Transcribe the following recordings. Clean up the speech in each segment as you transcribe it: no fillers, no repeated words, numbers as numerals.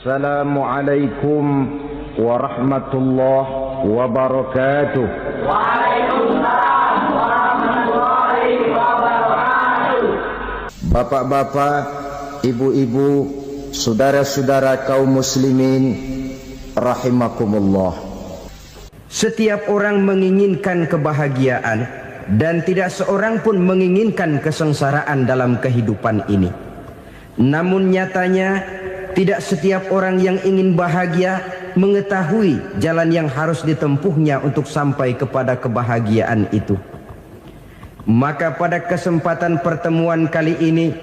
Assalamualaikum warahmatullahi wabarakatuh. Waalaikumsalam warahmatullahi wabarakatuh. Bapak-bapak, ibu-ibu, saudara-saudara kaum muslimin rahimakumullah. Setiap orang menginginkan kebahagiaan dan tidak seorang pun menginginkan kesengsaraan dalam kehidupan ini. Namun nyatanya tidak setiap orang yang ingin bahagia mengetahui jalan yang harus ditempuhnya untuk sampai kepada kebahagiaan itu. Maka pada kesempatan pertemuan kali ini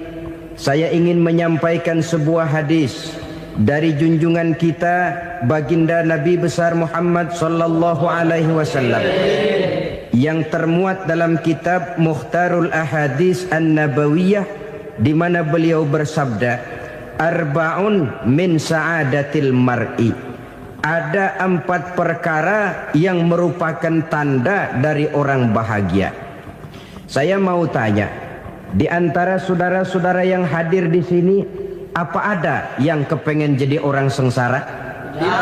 saya ingin menyampaikan sebuah hadis dari junjungan kita baginda Nabi besar Muhammad sallallahu alaihi wasallam yang termuat dalam kitab Mukhtarul Ahadits An-Nabawiyah, di mana beliau bersabda, arba'un min sa'adatil mar'i. Ada 4 perkara yang merupakan tanda dari orang bahagia. Saya mau tanya, di antara saudara-saudara yang hadir di sini, apa ada yang kepengen jadi orang sengsara? Ya.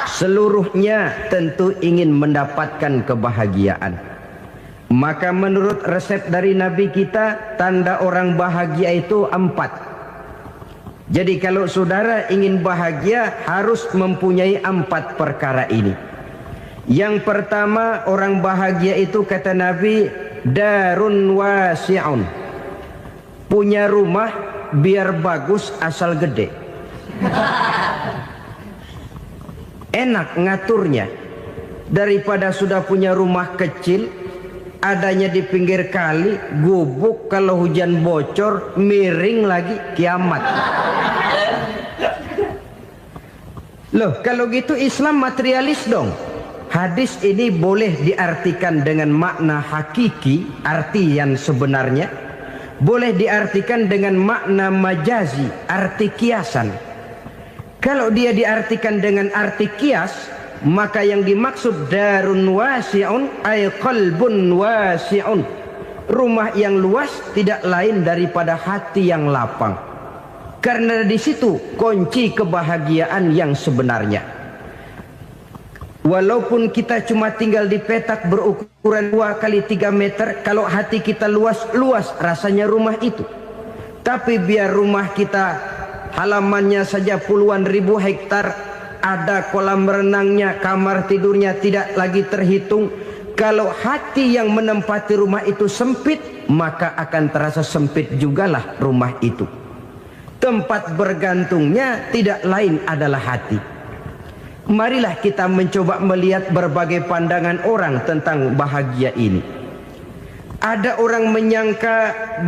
Seluruhnya tentu ingin mendapatkan kebahagiaan. Maka menurut resep dari Nabi kita, tanda orang bahagia itu 4. Jadi kalau saudara ingin bahagia harus mempunyai 4 perkara ini. Yang pertama, orang bahagia itu kata Nabi, darun wasi'un. Punya rumah biar bagus asal gede. Enak ngaturnya. Daripada sudah punya rumah kecil, adanya di pinggir kali, gubuk, kalau hujan bocor, miring lagi, kiamat. Loh, kalau gitu Islam materialis dong. Hadis ini boleh diartikan dengan makna hakiki, arti yang sebenarnya. Boleh diartikan dengan makna majazi, arti kiasan. Kalau dia diartikan dengan arti kias, maka yang dimaksud darun wasi'un ay qalbun wasi'un. Rumah yang luas tidak lain daripada hati yang lapang. Karena di situ kunci kebahagiaan yang sebenarnya. Walaupun kita cuma tinggal di petak berukuran 2 kali 3 meter, kalau hati kita luas rasanya rumah itu. Tapi biar rumah kita halamannya saja puluhan ribu hektar, ada kolam renangnya, kamar tidurnya tidak lagi terhitung. Kalau hati yang menempati rumah itu sempit, maka akan terasa sempit jugalah rumah itu. Tempat bergantungnya tidak lain adalah hati. Marilah kita mencoba melihat berbagai pandangan orang tentang bahagia ini. Ada orang menyangka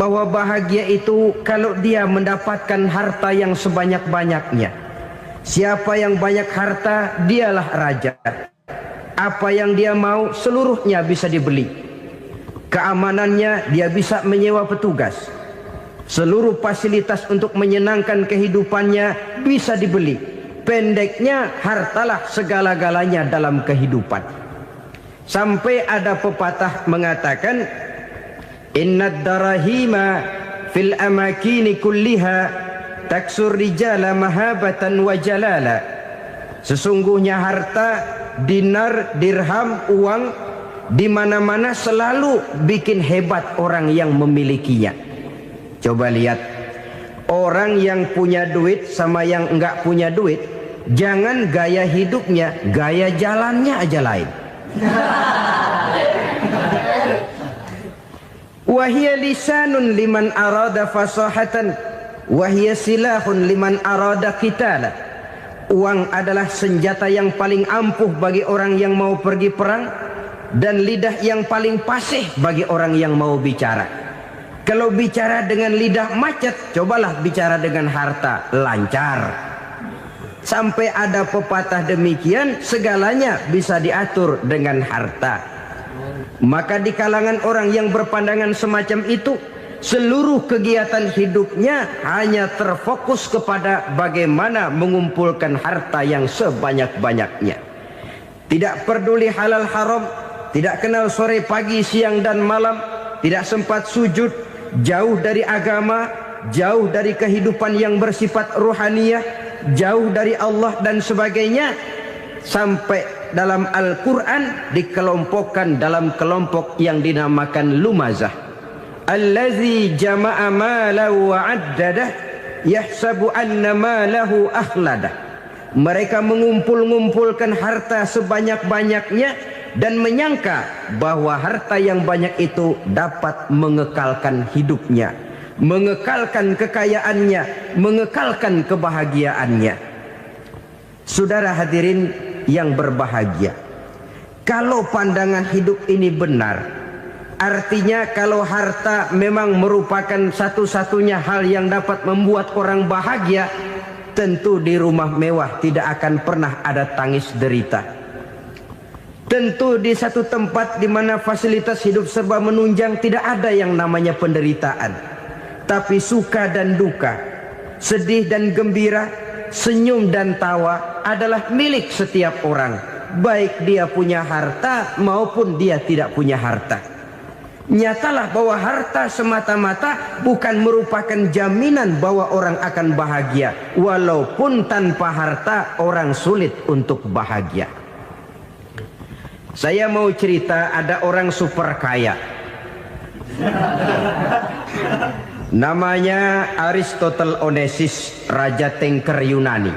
bahwa bahagia itu kalau dia mendapatkan harta yang sebanyak-banyaknya. Siapa yang banyak harta, dialah raja. Apa yang dia mau, seluruhnya bisa dibeli. Keamanannya, dia bisa menyewa petugas. Seluruh fasilitas untuk menyenangkan kehidupannya bisa dibeli. Pendeknya, hartalah segala-galanya dalam kehidupan. Sampai ada pepatah mengatakan, innad darahima fil amakini kulliha taksur rijala mahabatan wa jalala. Sesungguhnya harta, dinar, dirham, uang di mana-mana selalu bikin hebat orang yang memilikinya. Coba lihat, orang yang punya duit sama yang enggak punya duit, jangan gaya hidupnya, gaya jalannya aja lain. Wahia lisanun liman arada fasahatan, wahia silahun liman arada qitala. Uang adalah senjata yang paling ampuh bagi orang yang mau pergi perang, dan lidah yang paling fasih bagi orang yang mau bicara. Kalau bicara dengan lidah macet, cobalah bicara dengan harta, lancar. Sampai ada pepatah demikian, segalanya bisa diatur dengan harta. Maka di kalangan orang yang berpandangan semacam itu, seluruh kegiatan hidupnya hanya terfokus kepada bagaimana mengumpulkan harta yang sebanyak-banyaknya. Tidak peduli halal haram, tidak kenal sore pagi siang dan malam, tidak sempat sujud, jauh dari agama, jauh dari kehidupan yang bersifat ruhaniyah, jauh dari Allah dan sebagainya, sampai dalam Al-Quran dikelompokkan dalam kelompok yang dinamakan lumazah. Allazi jama'a malahu wa'addadah yahsabu anna malahu akhladah. Mereka mengumpul-ngumpulkan harta sebanyak-banyaknya dan menyangka bahwa harta yang banyak itu dapat mengekalkan hidupnya, mengekalkan kekayaannya, mengekalkan kebahagiaannya. Saudara hadirin yang berbahagia, kalau pandangan hidup ini benar, artinya kalau harta memang merupakan satu-satunya hal yang dapat membuat orang bahagia, tentu di rumah mewah tidak akan pernah ada tangis derita. Tentu di satu tempat di mana fasilitas hidup serba menunjang tidak ada yang namanya penderitaan. Tapi suka dan duka, sedih dan gembira, senyum dan tawa adalah milik setiap orang, baik dia punya harta maupun dia tidak punya harta. Nyatalah bahwa harta semata-mata bukan merupakan jaminan bahwa orang akan bahagia, walaupun tanpa harta orang sulit untuk bahagia. Saya mau cerita, ada orang super kaya, namanya Aristotle Onesius, raja tanker Yunani.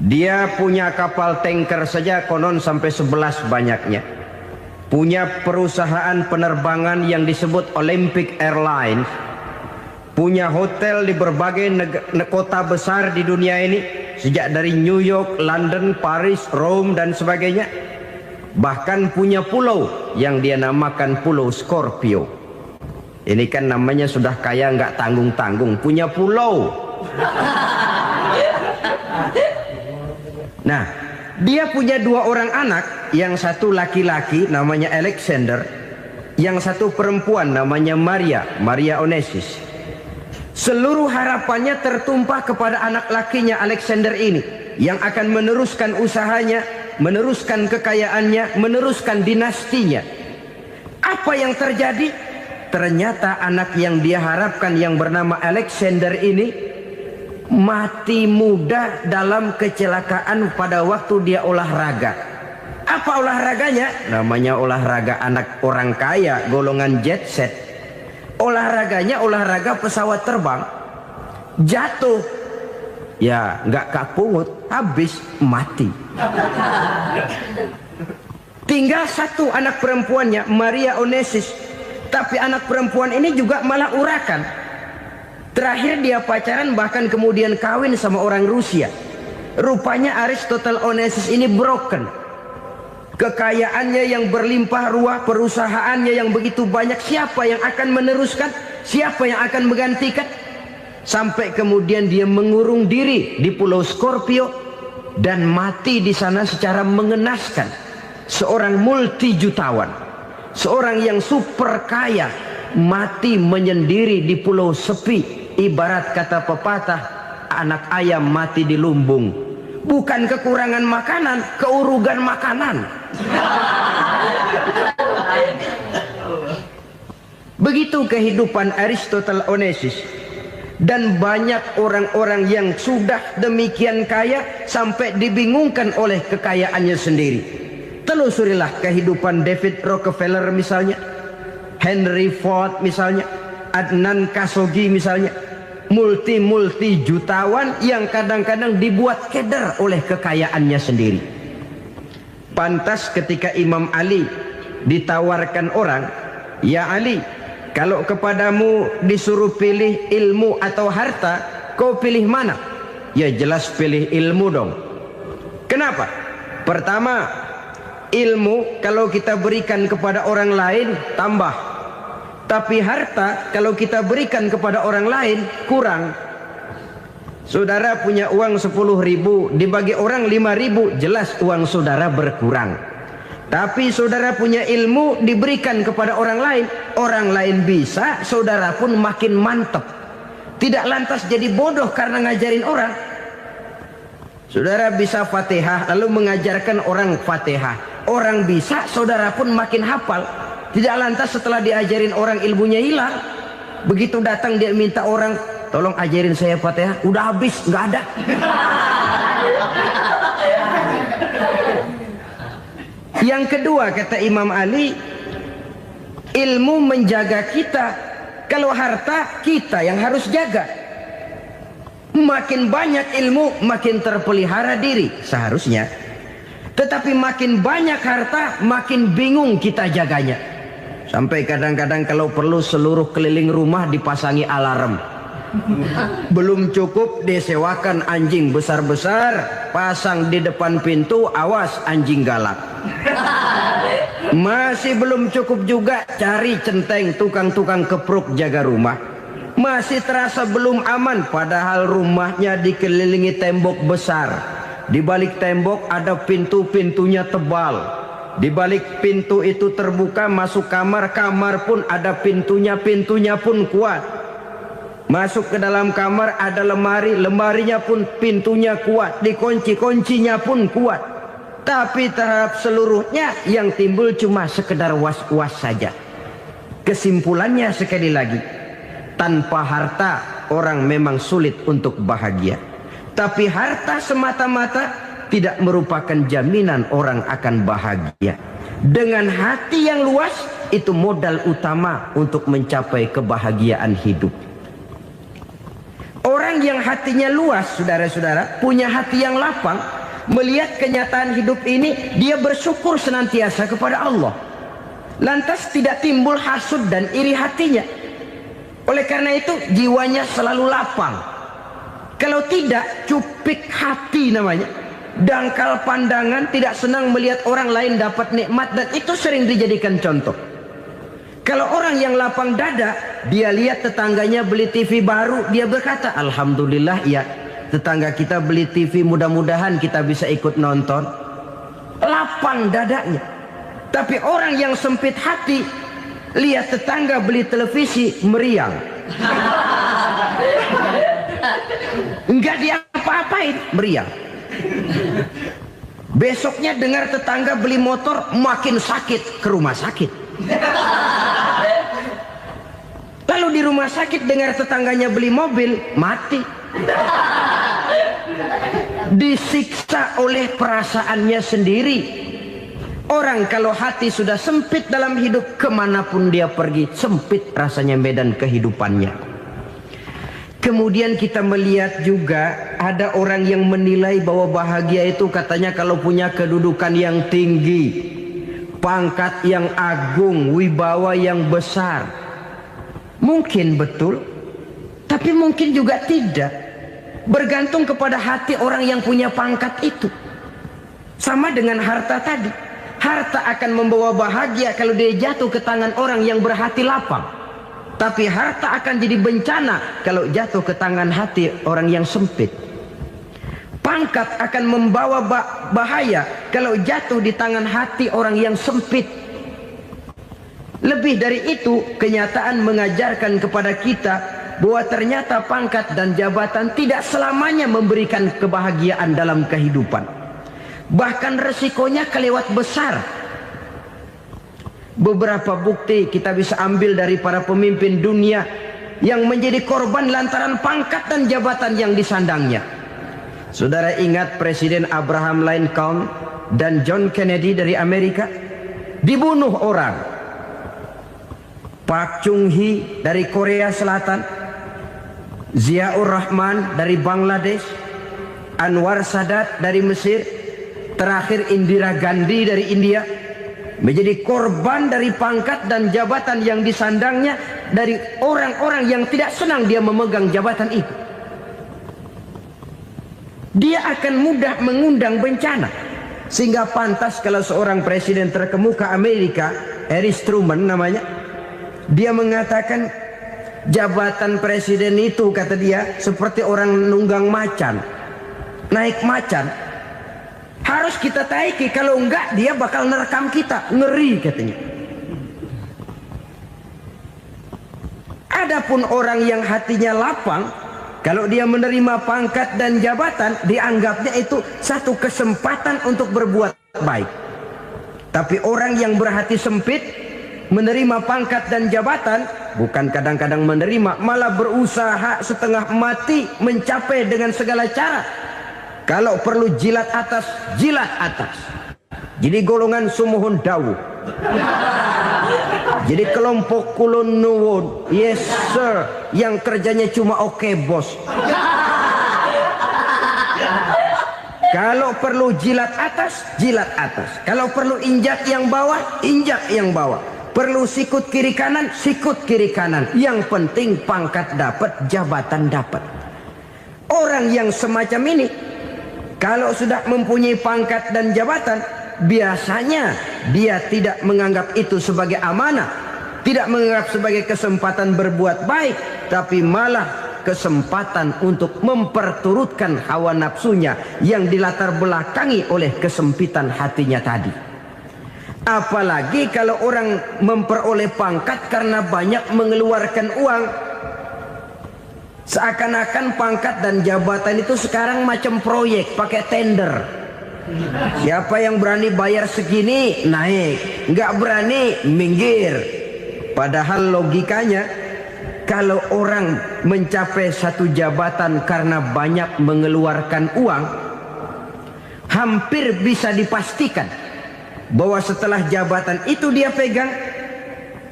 Dia punya kapal tanker saja konon sampai 11 banyaknya. Punya perusahaan penerbangan yang disebut Olympic Airlines. Punya hotel di berbagai kota besar di dunia ini, sejak dari New York, London, Paris, Rome dan sebagainya. Bahkan punya pulau yang dia namakan Pulau Scorpio. Ini kan namanya sudah kaya nggak tanggung-tanggung, punya pulau. Nah, dia punya 2 orang anak, yang satu laki-laki namanya Alexander, yang satu perempuan namanya Maria Onesius. Seluruh harapannya tertumpah kepada anak lakinya Alexander ini, yang akan meneruskan usahanya, meneruskan kekayaannya, meneruskan dinastinya. Apa yang terjadi? Ternyata anak yang dia harapkan yang bernama Alexander ini mati muda dalam kecelakaan pada waktu dia olahraga. Apa olahraganya? Namanya olahraga anak orang kaya, golongan jet set. Olahraganya olahraga pesawat terbang. Jatuh, ya nggak kapungut, habis mati. Tinggal satu anak perempuannya, Maria Onesius. Tapi anak perempuan ini juga malah urakan. Terakhir dia pacaran, bahkan kemudian kawin sama orang Rusia. Rupanya Aristotle Onesius ini broken. Kekayaannya yang berlimpah ruah, perusahaannya yang begitu banyak, siapa yang akan meneruskan? Siapa yang akan menggantikan? Sampai kemudian dia mengurung diri di Pulau Scorpio dan mati di sana secara mengenaskan. Seorang multi jutawan, seorang yang super kaya, mati menyendiri di pulau sepi. Ibarat kata pepatah, anak ayam mati di lumbung. Bukan kekurangan makanan, keurugan makanan. Begitu kehidupan Aristotle Onesius. Dan banyak orang-orang yang sudah demikian kaya sampai dibingungkan oleh kekayaannya sendiri. Telusurilah kehidupan David Rockefeller misalnya, Henry Ford misalnya, Adnan Khashoggi misalnya. Multi jutawan yang kadang-kadang dibuat keder oleh kekayaannya sendiri. Pantas ketika Imam Ali ditawarkan orang, "Ya Ali, kalau kepadamu disuruh pilih ilmu atau harta, kau pilih mana?" Ya jelas pilih ilmu dong. Kenapa? Pertama, ilmu kalau kita berikan kepada orang lain tambah. Tapi harta kalau kita berikan kepada orang lain kurang. Saudara punya uang 10.000, dibagi orang 5.000, jelas uang saudara berkurang. Tapi saudara punya ilmu diberikan kepada orang lain bisa, saudara pun makin mantep. Tidak lantas jadi bodoh karena ngajarin orang. Saudara bisa Fatihah lalu mengajarkan orang Fatihah. Orang bisa, saudara pun makin hafal. Tidak lantas setelah diajarin orang ilmunya hilang. Begitu datang dia minta orang tolong ajarin saya Fatihah. Udah habis, nggak ada. Yang kedua kata Imam Ali, ilmu menjaga kita. Kalau harta kita yang harus jaga. Makin banyak ilmu makin terpelihara diri seharusnya. Tetapi makin banyak harta makin bingung kita jaganya. Sampai kadang-kadang kalau perlu seluruh keliling rumah dipasangi alarm. Belum cukup disewakan anjing besar-besar, pasang di depan pintu, awas anjing galak. Masih belum cukup juga, cari centeng tukang-tukang kepruk jaga rumah. Masih terasa belum aman, padahal rumahnya dikelilingi tembok besar. Di balik tembok ada pintu-pintunya tebal. Di balik pintu itu terbuka masuk kamar, kamar pun ada pintunya, pintunya pun kuat. Masuk ke dalam kamar ada lemari, lemarinya pun pintunya kuat, dikunci, kuncinya pun kuat. Tapi terhadap seluruhnya yang timbul cuma sekedar was-was saja. Kesimpulannya sekali lagi, tanpa harta orang memang sulit untuk bahagia. Tapi harta semata-mata tidak merupakan jaminan orang akan bahagia. Dengan hati yang luas, itu modal utama untuk mencapai kebahagiaan hidup. Orang yang hatinya luas, saudara-saudara, punya hati yang lapang, melihat kenyataan hidup ini, dia bersyukur senantiasa kepada Allah. Lantas tidak timbul hasud dan iri hatinya. Oleh karena itu jiwanya selalu lapang. Kalau tidak, cupik hati namanya. Dangkal pandangan, tidak senang melihat orang lain dapat nikmat, dan itu sering dijadikan contoh. Kalau orang yang lapang dada, dia lihat tetangganya beli TV baru, dia berkata, alhamdulillah ya, tetangga kita beli TV, mudah-mudahan kita bisa ikut nonton. Lapang dadanya. Tapi orang yang sempit hati, lihat tetangga beli televisi, meriang. Enggak diapa-apain, meriang. Besoknya dengar tetangga beli motor, makin sakit, ke rumah sakit. Lalu di rumah sakit dengar tetangganya beli mobil, mati. Disiksa oleh perasaannya sendiri. Orang kalau hati sudah sempit dalam hidup, kemanapun dia pergi, sempit rasanya medan kehidupannya. Kemudian kita melihat juga ada orang yang menilai bahwa bahagia itu katanya kalau punya kedudukan yang tinggi, pangkat yang agung, wibawa yang besar. Mungkin betul, tapi mungkin juga tidak. Bergantung kepada hati orang yang punya pangkat itu. Sama dengan harta tadi. Harta akan membawa bahagia kalau dia jatuh ke tangan orang yang berhati lapang. Tapi harta akan jadi bencana kalau jatuh ke tangan hati orang yang sempit. Pangkat akan membawa bahaya kalau jatuh di tangan hati orang yang sempit. Lebih dari itu, kenyataan mengajarkan kepada kita bahwa ternyata pangkat dan jabatan tidak selamanya memberikan kebahagiaan dalam kehidupan. Bahkan resikonya kelewat besar. Beberapa bukti kita bisa ambil dari para pemimpin dunia yang menjadi korban lantaran pangkat dan jabatan yang disandangnya. Saudara ingat Presiden Abraham Lincoln dan John Kennedy dari Amerika? Dibunuh orang. Park Chung-hee dari Korea Selatan, Ziaur Rahman dari Bangladesh, Anwar Sadat dari Mesir, terakhir Indira Gandhi dari India, menjadi korban dari pangkat dan jabatan yang disandangnya dari orang-orang yang tidak senang dia memegang jabatan itu. Dia akan mudah mengundang bencana. Sehingga pantas kalau seorang presiden terkemuka Amerika, Harry Truman namanya, dia mengatakan jabatan presiden itu, kata dia, seperti orang nunggang macan, naik macan. Harus kita taiki, kalau enggak dia bakal nerekam kita, ngeri katanya. Adapun orang yang hatinya lapang, kalau dia menerima pangkat dan jabatan, dianggapnya itu satu kesempatan untuk berbuat baik. Tapi orang yang berhati sempit, menerima pangkat dan jabatan, bukan kadang-kadang menerima, malah berusaha setengah mati mencapai dengan segala cara. Kalau perlu jilat atas, jilat atas. Jadi golongan sumuhun dawu. Jadi kelompok kulon nuwun, yes sir, yang kerjanya cuma oke bos. Kalau perlu jilat atas, jilat atas. Kalau perlu injak yang bawah, injak yang bawah. Perlu sikut kiri kanan, sikut kiri kanan. Yang penting pangkat dapat, jabatan dapat. Orang yang semacam ini, kalau sudah mempunyai pangkat dan jabatan, biasanya dia tidak menganggap itu sebagai amanah, tidak menganggap sebagai kesempatan berbuat baik, tapi malah kesempatan untuk memperturutkan hawa nafsunya yang dilatar belakangi oleh kesempitan hatinya tadi. Apalagi kalau orang memperoleh pangkat karena banyak mengeluarkan uang, seakan-akan pangkat dan jabatan itu sekarang macam proyek pakai tender. Siapa yang berani bayar segini naik, nggak berani minggir. Padahal logikanya, kalau orang mencapai satu jabatan karena banyak mengeluarkan uang, hampir bisa dipastikan bahwa setelah jabatan itu dia pegang,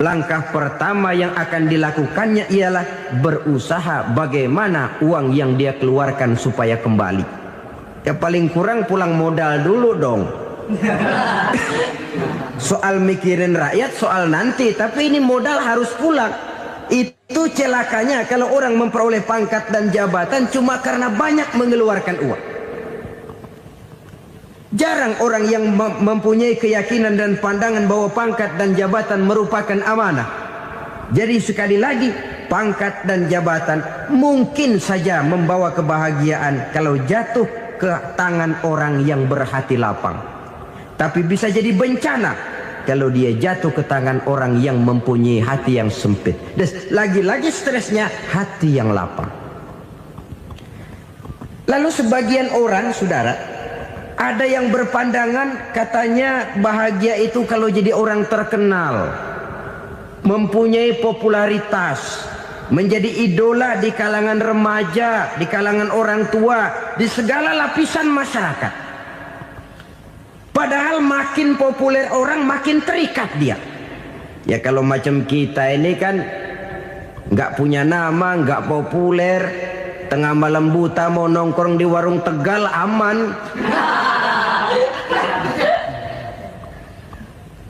langkah pertama yang akan dilakukannya ialah berusaha bagaimana uang yang dia keluarkan supaya kembali. Ya paling kurang pulang modal dulu dong. Soal mikirin rakyat soal nanti, tapi ini modal harus pulang. Itu celakanya kalau orang memperoleh pangkat dan jabatan cuma karena banyak mengeluarkan uang. Jarang orang yang mempunyai keyakinan dan pandangan bahwa pangkat dan jabatan merupakan amanah. Jadi sekali lagi, pangkat dan jabatan mungkin saja membawa kebahagiaan kalau jatuh ke tangan orang yang berhati lapang. Tapi bisa jadi bencana kalau dia jatuh ke tangan orang yang mempunyai hati yang sempit. Dan lagi-lagi stresnya hati yang lapang. Lalu sebagian orang, saudara, ada yang berpandangan katanya bahagia itu kalau jadi orang terkenal, mempunyai popularitas, menjadi idola di kalangan remaja, di kalangan orang tua, di segala lapisan masyarakat. Padahal makin populer orang makin terikat dia. Ya kalau macam kita ini kan nggak punya nama, nggak populer, tengah malam buta mau nongkrong di warung Tegal aman.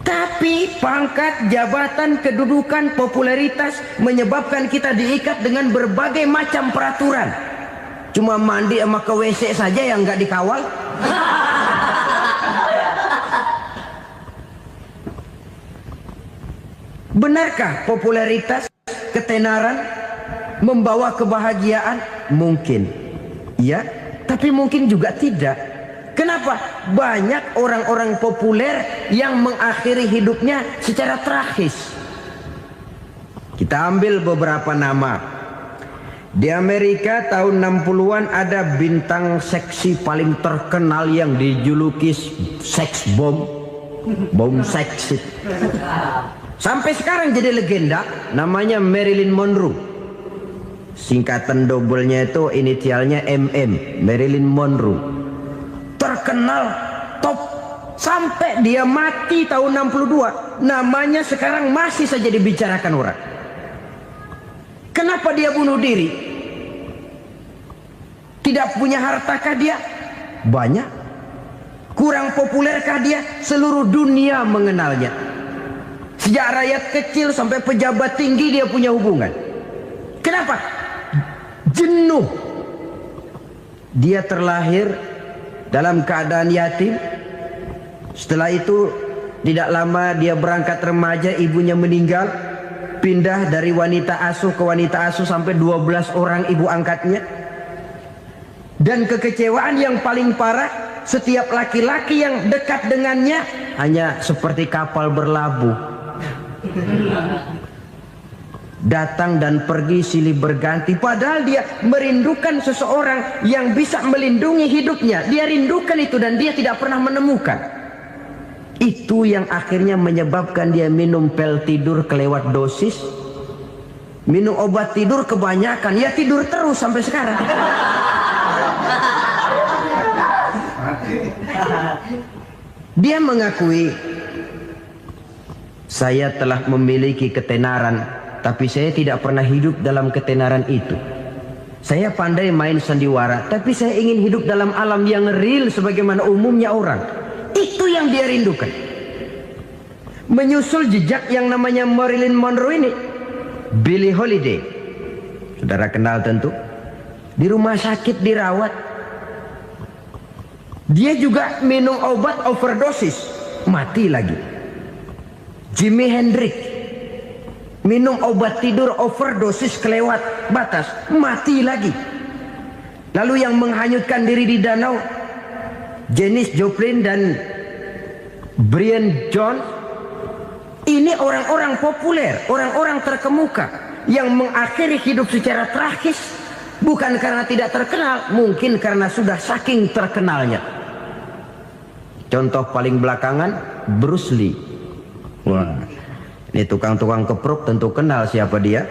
Tapi pangkat, jabatan, kedudukan, popularitas menyebabkan kita diikat dengan berbagai macam peraturan. Cuma mandi sama ke WC saja yang nggak dikawal. Benarkah popularitas, ketenaran membawa kebahagiaan? Mungkin. Ya, tapi mungkin juga tidak. Kenapa? Banyak orang-orang populer yang mengakhiri hidupnya secara tragis. Kita ambil beberapa nama. Di Amerika tahun 60-an ada bintang seksi paling terkenal yang dijuluki sex bomb. Bom seksi. Sampai sekarang jadi legenda, namanya Marilyn Monroe. Singkatan double-nya itu inisialnya MM, Marilyn Monroe. Terkenal, top, sampai dia mati tahun 62. Namanya sekarang masih saja dibicarakan orang. Kenapa dia bunuh diri? Tidak punya hartakah dia? Banyak. Kurang populerkah dia? Seluruh dunia mengenalnya. Sejak rakyat kecil sampai pejabat tinggi dia punya hubungan. Kenapa? Jenuh. Dia terlahir dalam keadaan yatim. Setelah itu tidak lama dia berangkat remaja, ibunya meninggal. Pindah dari wanita asuh ke wanita asuh sampai 12 orang ibu angkatnya. Dan kekecewaan yang paling parah, setiap laki-laki yang dekat dengannya hanya seperti kapal berlabuh. Datang dan pergi silih berganti. Padahal dia merindukan seseorang yang bisa melindungi hidupnya. Dia rindukan itu dan dia tidak pernah menemukan. Itu yang akhirnya menyebabkan dia minum pil tidur kelewat dosis. Minum obat tidur kebanyakan, ya tidur terus sampai sekarang. Dia mengakui, saya telah memiliki ketenaran, tapi saya tidak pernah hidup dalam ketenaran itu. Saya pandai main sandiwara, tapi saya ingin hidup dalam alam yang real sebagaimana umumnya orang. Itu yang dia rindukan. Menyusul jejak yang namanya Marilyn Monroe ini, Billie Holiday, saudara kenal tentu. Di rumah sakit dirawat. Dia juga minum obat overdosis, mati lagi. Jimi Hendrix minum obat tidur overdosis kelewat batas, mati lagi. Lalu yang menghanyutkan diri di danau, Janis Joplin dan Brian Jones. Ini orang-orang populer, orang-orang terkemuka yang mengakhiri hidup secara tragis, bukan karena tidak terkenal, mungkin karena sudah saking terkenalnya. Contoh paling belakangan, Bruce Lee. Wah, ini tukang-tukang kepruk tentu kenal siapa dia.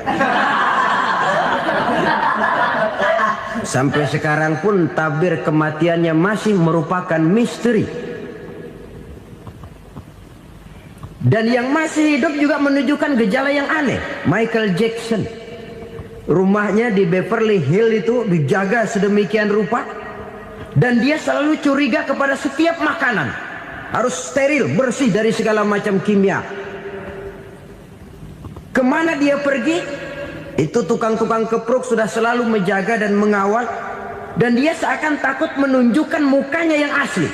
Sampai sekarang pun tabir kematiannya masih merupakan misteri. Dan yang masih hidup juga menunjukkan gejala yang aneh. Michael Jackson, rumahnya di Beverly Hills itu dijaga sedemikian rupa, dan dia selalu curiga kepada setiap makanan harus steril, bersih dari segala macam kimia. Kemana dia pergi, itu tukang-tukang kepruk sudah selalu menjaga dan mengawal, dan dia seakan takut menunjukkan mukanya yang asli.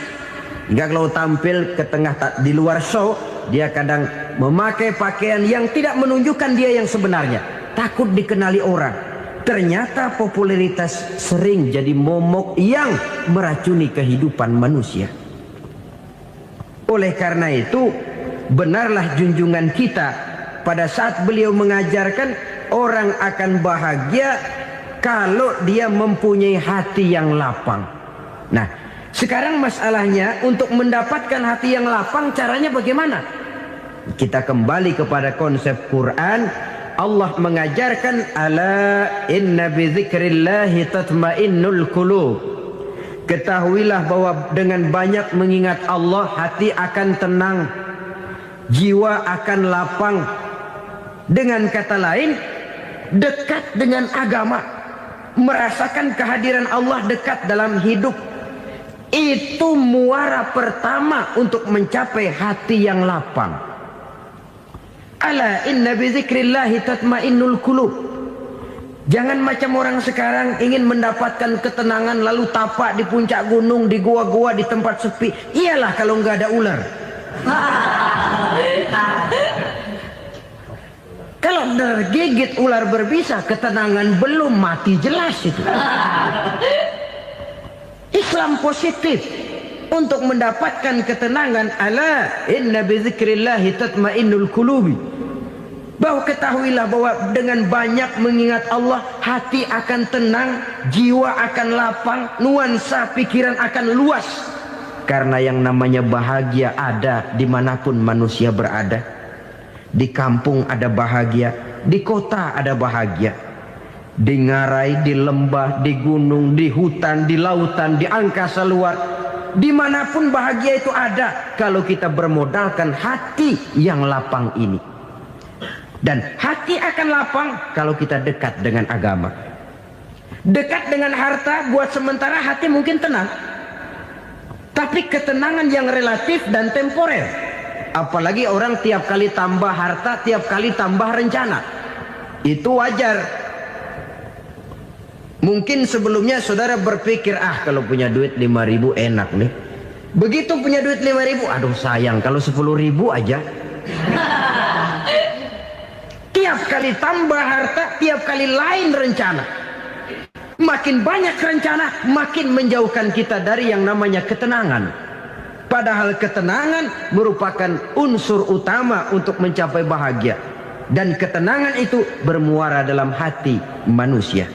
Hingga kalau tampil ke tengah di luar show, dia kadang memakai pakaian yang tidak menunjukkan dia yang sebenarnya, takut dikenali orang. Ternyata popularitas sering jadi momok yang meracuni kehidupan manusia. Oleh karena itu, benarlah junjungan kita pada saat beliau mengajarkan orang akan bahagia kalau dia mempunyai hati yang lapang. Nah, sekarang masalahnya untuk mendapatkan hati yang lapang, caranya bagaimana? Kita kembali kepada konsep Quran. Allah mengajarkan, ala inna bi dzikrillahi tatmainnul qulub. Ketahuilah bahwa dengan banyak mengingat Allah, hati akan tenang, jiwa akan lapang. Dengan kata lain, dekat dengan agama, merasakan kehadiran Allah dekat dalam hidup. Itu muara pertama untuk mencapai hati yang lapang. Ala inna bi dzikrillahi tatmainnul qulub. Jangan macam orang sekarang ingin mendapatkan ketenangan lalu tapak di puncak gunung, di gua-gua, di tempat sepi. Iyalah kalau nggak ada ular. Kalau tergigit ular berbisa, ketenangan belum, mati jelas itu. Islam positif untuk mendapatkan ketenangan. Ala inna bi dzikrillahi tatmainnul qulubi. Bahwa ketahuilah bahwa dengan banyak mengingat Allah, hati akan tenang, jiwa akan lapang, nuansa pikiran akan luas. Karena yang namanya bahagia ada dimanapun manusia berada. Di kampung ada bahagia, di kota ada bahagia, di ngarai, di lembah, di gunung, di hutan, di lautan, di angkasa luar, dimanapun bahagia itu ada kalau kita bermodalkan hati yang lapang ini. Dan hati akan lapang kalau kita dekat dengan agama. Dekat dengan harta buat sementara hati mungkin tenang, tapi ketenangan yang relatif dan temporer. Apalagi orang tiap kali tambah harta, tiap kali tambah rencana. Itu wajar. Mungkin sebelumnya saudara berpikir, kalau punya duit 5.000 enak nih. Begitu punya duit 5.000, aduh sayang kalau 10.000 aja. Tiap kali tambah harta, tiap kali lain rencana. Makin banyak rencana, makin menjauhkan kita dari yang namanya ketenangan. Padahal ketenangan merupakan unsur utama untuk mencapai bahagia. Dan ketenangan itu bermuara dalam hati manusia.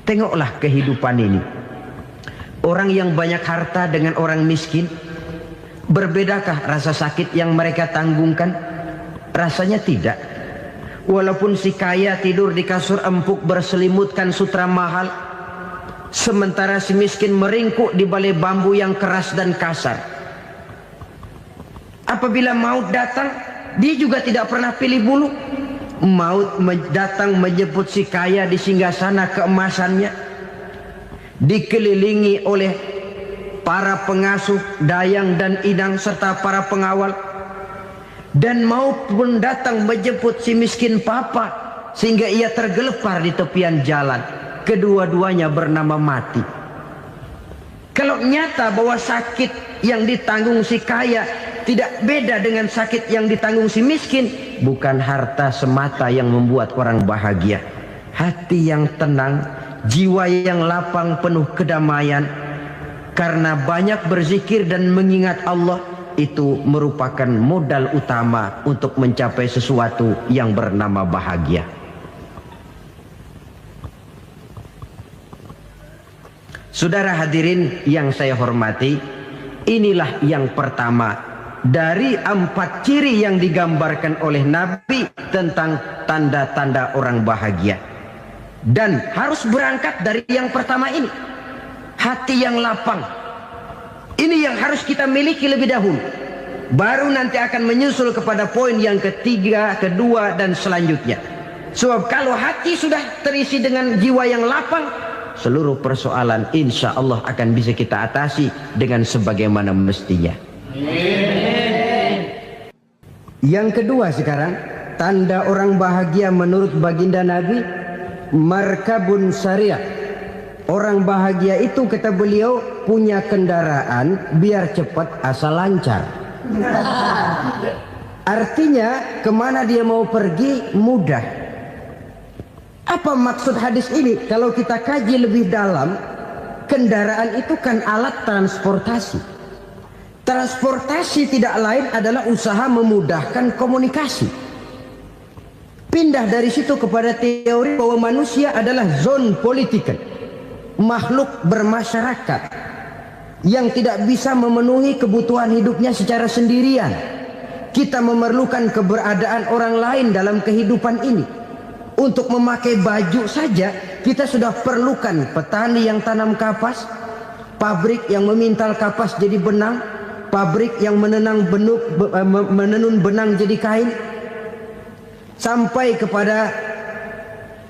Tengoklah kehidupan ini. Orang yang banyak harta dengan orang miskin, berbedakah rasa sakit yang mereka tanggungkan? Rasanya tidak. Walaupun si kaya tidur di kasur empuk berselimutkan sutra mahal, sementara si miskin meringkuk di balai bambu yang keras dan kasar. Apabila maut datang, dia juga tidak pernah pilih bulu. Maut datang menjemput si kaya di singgasana keemasannya, dikelilingi oleh para pengasuh, dayang dan inang serta para pengawal. Dan maut pun datang menjemput si miskin papa, sehingga ia tergelepar di tepian jalan. Kedua-duanya bernama mati. Kalau nyata bahwa sakit yang ditanggung si kaya tidak beda dengan sakit yang ditanggung si miskin, bukan harta semata yang membuat orang bahagia. Hati yang tenang, jiwa yang lapang penuh kedamaian, karena banyak berzikir dan mengingat Allah, itu merupakan modal utama untuk mencapai sesuatu yang bernama bahagia. Saudara hadirin yang saya hormati, inilah yang pertama dari 4 ciri yang digambarkan oleh Nabi tentang tanda-tanda orang bahagia. Dan harus berangkat dari yang pertama ini, hati yang lapang. Ini yang harus kita miliki lebih dahulu, baru nanti akan menyusul kepada poin yang ketiga, kedua dan selanjutnya. Sebab kalau hati sudah terisi dengan jiwa yang lapang, seluruh persoalan insya Allah akan bisa kita atasi dengan sebagaimana mestinya. Yang kedua sekarang, tanda orang bahagia menurut baginda Nabi, markabun syariah. Orang bahagia itu, kata beliau, punya kendaraan biar cepat asal lancar. Artinya kemana dia mau pergi mudah. Apa maksud hadis ini? Kalau kita kaji lebih dalam, kendaraan itu kan alat transportasi. Transportasi tidak lain adalah usaha memudahkan komunikasi. Pindah dari situ kepada teori bahwa manusia adalah zon political, makhluk bermasyarakat yang tidak bisa memenuhi kebutuhan hidupnya secara sendirian. Kita memerlukan keberadaan orang lain dalam kehidupan ini. Untuk memakai baju saja kita sudah perlukan petani yang tanam kapas, pabrik yang memintal kapas jadi benang, pabrik yang menenun benang jadi kain, sampai kepada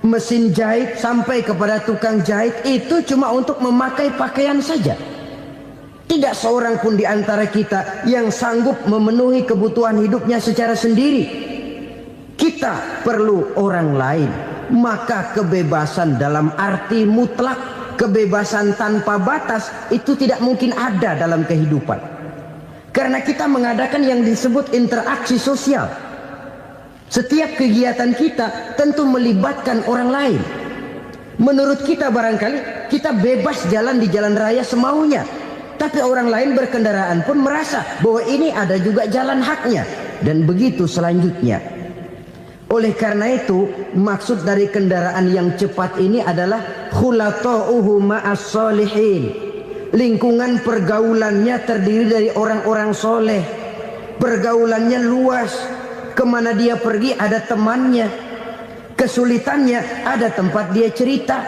mesin jahit, sampai kepada tukang jahit. Itu cuma untuk memakai pakaian saja. Tidak seorang pun di antara kita yang sanggup memenuhi kebutuhan hidupnya secara sendiri. Kita perlu orang lain. Maka kebebasan dalam arti mutlak, kebebasan tanpa batas, itu tidak mungkin ada dalam kehidupan. Karena kita mengadakan yang disebut interaksi sosial. Setiap kegiatan kita tentu melibatkan orang lain. Menurut kita barangkali kita bebas jalan di jalan raya semaunya, tapi orang lain berkendaraan pun merasa bahwa ini ada juga jalan haknya, dan begitu selanjutnya. Oleh karena itu, maksud dari kendaraan yang cepat ini adalah khulata'uhu ma'as solihin. Lingkungan pergaulannya terdiri dari orang-orang soleh. Pergaulannya luas. Kemana dia pergi ada temannya. Kesulitannya ada tempat dia cerita.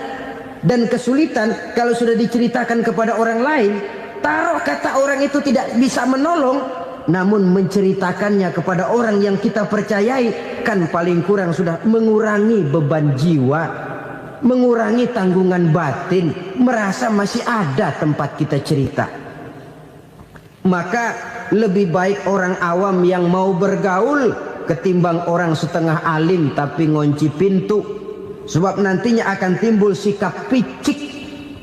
Dan kesulitan kalau sudah diceritakan kepada orang lain, taruh kata orang itu tidak bisa menolong, namun menceritakannya kepada orang yang kita percayai, kan paling kurang sudah mengurangi beban jiwa, mengurangi tanggungan batin, merasa masih ada tempat kita cerita. Maka lebih baik orang awam yang mau bergaul ketimbang orang setengah alim tapi ngunci pintu. Sebab nantinya akan timbul sikap picik,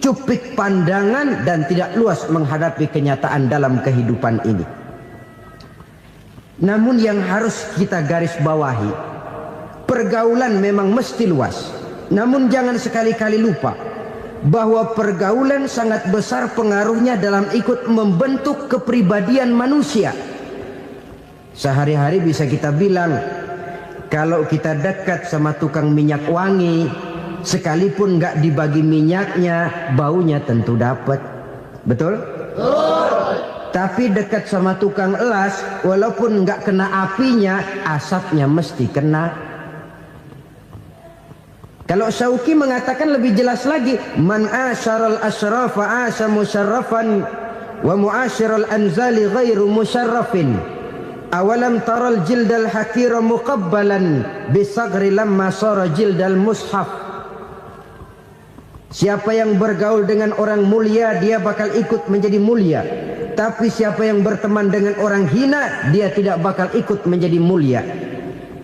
cupik pandangan, dan tidak luas menghadapi kenyataan dalam kehidupan ini. Namun yang harus kita garis bawahi, pergaulan memang mesti luas. Namun jangan sekali-kali lupa bahwa pergaulan sangat besar pengaruhnya dalam ikut membentuk kepribadian manusia. Sehari-hari bisa kita bilang, kalau kita dekat sama tukang minyak wangi, sekalipun nggak dibagi minyaknya, baunya tentu dapat. Betul? Tapi dekat sama tukang elas, walaupun nggak kena apinya, asapnya mesti kena. Kalau Syauqi mengatakan lebih jelas lagi, man asyaral asrafa asya musyarrafan wa muasyiral anzali ghairu musyarrafin. Awalam taral jildal hakira muqabbalan bisagri lamma sara jildal mushaf. Siapa yang bergaul dengan orang mulia, dia bakal ikut menjadi mulia. Tapi siapa yang berteman dengan orang hina, dia tidak bakal ikut menjadi mulia.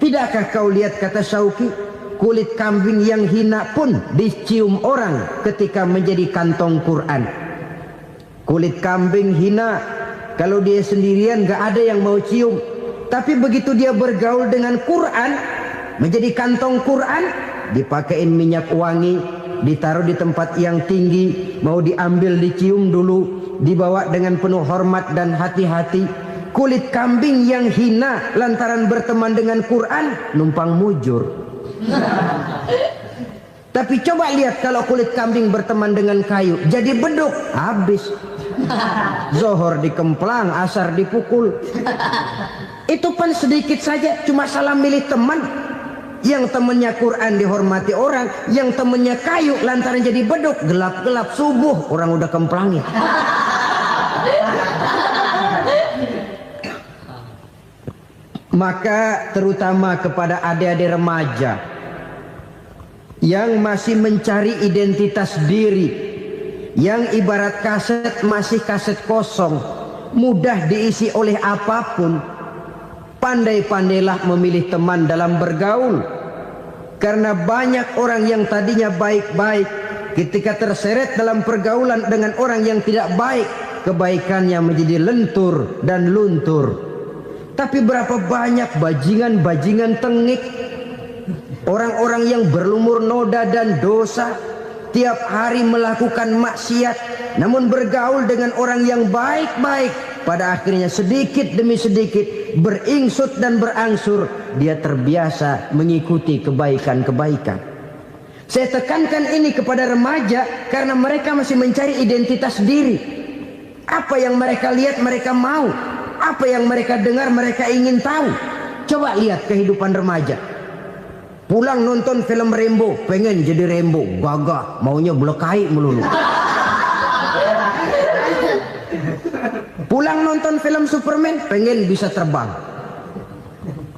Tidakkah kau lihat, kata Syauqi, kulit kambing yang hina pun dicium orang ketika menjadi kantong Quran. Kulit kambing hina, kalau dia sendirian gak ada yang mau cium. Tapi begitu dia bergaul dengan Quran, menjadi kantong Quran, dipakein minyak wangi, ditaruh di tempat yang tinggi, mau diambil dicium dulu, dibawa dengan penuh hormat dan hati-hati. Kulit kambing yang hina lantaran berteman dengan Quran, numpang mujur. Tapi coba lihat kalau kulit kambing berteman dengan kayu, jadi beduk, habis. Zohor dikemplang, asar dipukul. Itu pun sedikit saja, cuma salah milih teman. Yang temannya Quran dihormati orang, yang temannya kayu lantaran jadi beduk, gelap-gelap subuh orang udah kemplangnya. Maka terutama kepada adik-adik remaja yang masih mencari identitas diri, yang ibarat kaset masih kaset kosong, mudah diisi oleh apapun, pandai-pandailah memilih teman dalam bergaul. Karena banyak orang yang tadinya baik-baik, ketika terseret dalam pergaulan dengan orang yang tidak baik, kebaikannya menjadi lentur dan luntur. Tapi berapa banyak bajingan-bajingan tengik, orang-orang yang berlumur noda dan dosa, tiap hari melakukan maksiat, namun bergaul dengan orang yang baik-baik, pada akhirnya sedikit demi sedikit beringsut dan berangsur dia terbiasa mengikuti kebaikan-kebaikan. Saya tekankan ini kepada remaja karena mereka masih mencari identitas diri. Apa yang mereka lihat mereka mau, apa yang mereka dengar mereka ingin tahu. Coba lihat kehidupan remaja. Pulang nonton film Rambo, pengen jadi Rambo, gagah, maunya belekai melulu. Pulang nonton film Superman, pengen bisa terbang.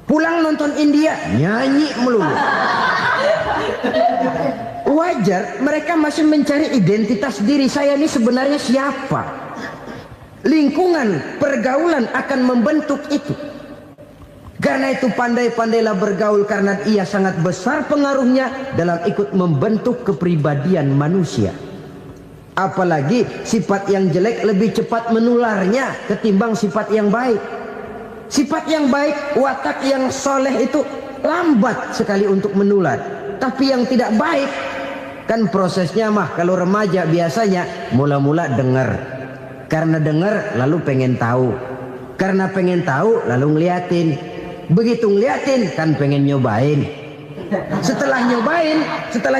Pulang nonton India, nyanyi melulu. Wajar, mereka masih mencari identitas diri. Saya ini sebenarnya siapa? Lingkungan, pergaulan akan membentuk itu. Karena itu pandai-pandailah bergaul, karena ia sangat besar pengaruhnya dalam ikut membentuk kepribadian manusia. Apalagi sifat yang jelek lebih cepat menularnya ketimbang sifat yang baik. Sifat yang baik, watak yang soleh itu lambat sekali untuk menular. Tapi yang tidak baik, kan prosesnya mah kalau remaja biasanya mula-mula dengar. Karena dengar lalu pengen tahu. Karena pengen tahu lalu ngeliatin. Begitu ngeliatin kan pengen nyobain. Setelah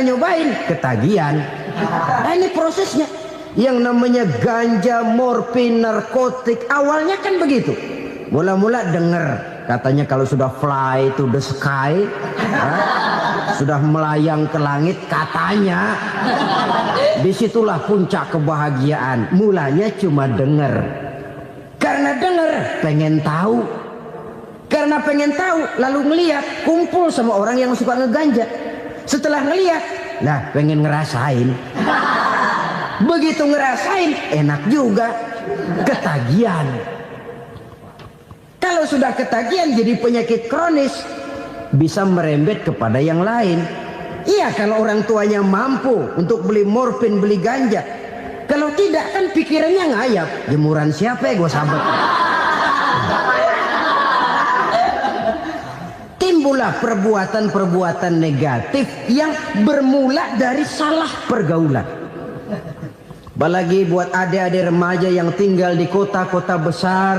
nyobain ketagihan. Nah, ini prosesnya. Yang namanya ganja, morfin, narkotik awalnya kan begitu. Mula-mula dengar katanya kalau sudah fly to the sky, sudah melayang ke langit katanya, disitulah puncak kebahagiaan. Mulanya cuma dengar. Karena dengar pengen tahu. Karena pengen tahu lalu ngeliat, kumpul sama orang yang suka ngeganja. Setelah ngeliat, nah pengen ngerasain. Begitu ngerasain enak juga, ketagihan. Kalau sudah ketagihan jadi penyakit kronis, bisa merembet kepada yang lain. Iya, kalau orang tuanya mampu untuk beli morfin, beli ganja. Kalau tidak kan pikirannya ngayap, jemuran siapa ya gue sabet. Timbullah perbuatan-perbuatan negatif yang bermula dari salah pergaulan. Apalagi buat adik-adik remaja yang tinggal di kota-kota besar,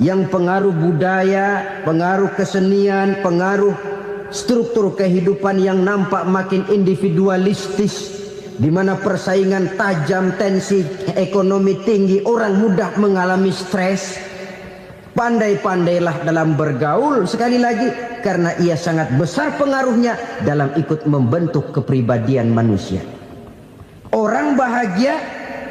yang pengaruh budaya, pengaruh kesenian, pengaruh struktur kehidupan yang nampak makin individualistis, di mana persaingan tajam, tensi ekonomi tinggi, orang mudah mengalami stres. Pandai-pandailah dalam bergaul. Sekali lagi, karena ia sangat besar pengaruhnya dalam ikut membentuk kepribadian manusia. Orang bahagia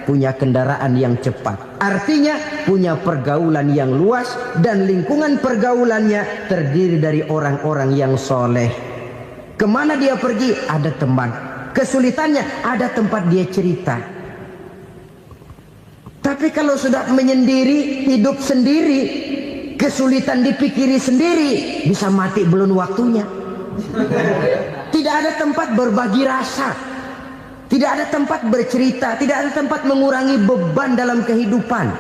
punya kendaraan yang cepat, artinya punya pergaulan yang luas, dan lingkungan pergaulannya terdiri dari orang-orang yang soleh. Kemana dia pergi ada teman, kesulitannya ada tempat dia cerita. Tapi kalau sudah menyendiri, hidup sendiri, kesulitan dipikiri sendiri, bisa mati belum waktunya. Tidak ada tempat berbagi rasa, tidak ada tempat bercerita, tidak ada tempat mengurangi beban dalam kehidupan.